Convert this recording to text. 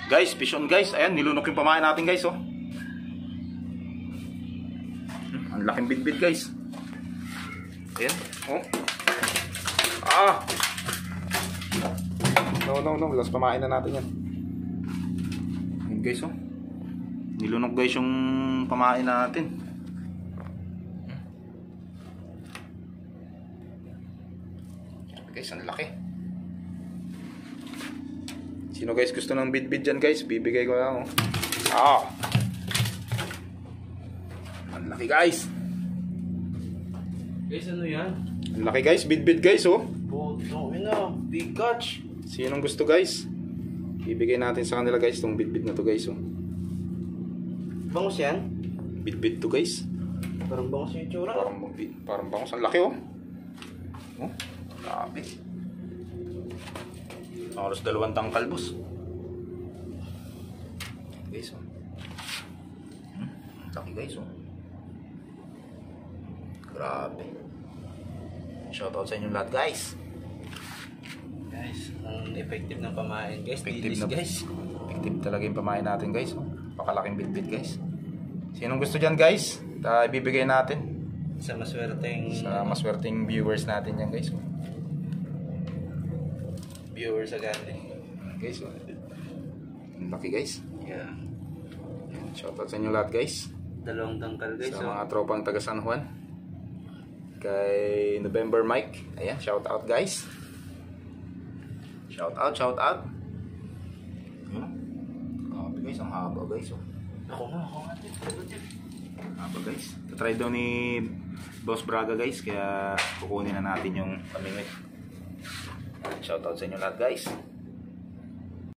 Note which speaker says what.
Speaker 1: Guys, fish on guys. Ayan, nilunok yung pamain natin guys, oh. Ang laking bitbit guys. Ayan, oh. Ah! No. Last pamain na natin yan. Ayan guys, oh. Nilunok guys yung pamain natin. Guys, ang laki. Sino guys gusto ng bidbid dyan guys? Bibigay ko lang, oh. Ah! Ang laki guys.
Speaker 2: Guys, ano yan?
Speaker 1: Ang laki guys, bidbid guys, oh.
Speaker 2: Puto, big catch.
Speaker 1: Sinong gusto guys? Bibigay natin sa kanila guys tong bidbid na to guys, oh.
Speaker 2: Bangus yan?
Speaker 1: Bidbid to guys.
Speaker 2: Parang bangus yung tsura.
Speaker 1: Parang bangus. Ang laki, oh. Oh, grabe. Halos 2 tangkal, boss. Guys, oh. Laki guys, oh. Grabe. Shoutout sa inyong lahat guys.
Speaker 2: Guys, ang effective ng pamain guys.
Speaker 1: Effective
Speaker 2: guys.
Speaker 1: Effective talaga yung pamain natin guys, oh. Pakalaking bitbit guys. Sinong gusto dyan guys? Ibibigay natin
Speaker 2: Sa
Speaker 1: maswerteng viewers natin yan guys, oh.
Speaker 2: Viewers agad eh.
Speaker 1: Guys, oh. Laki guys.
Speaker 2: Yeah.
Speaker 1: Shoutout sa inyo lahat guys.
Speaker 2: 2 tangkal guys.
Speaker 1: Sa mga tropang taga San Juan. Kay November Mike. Ayan, shoutout guys. Shoutout. Grabe guys, ang haba guys, oh.
Speaker 2: Ako nga.
Speaker 1: Haba guys. Tatry daw ni Boss Braga guys, kaya kukunin na natin yung pamingwit. Shoutout sa inyo lahat guys.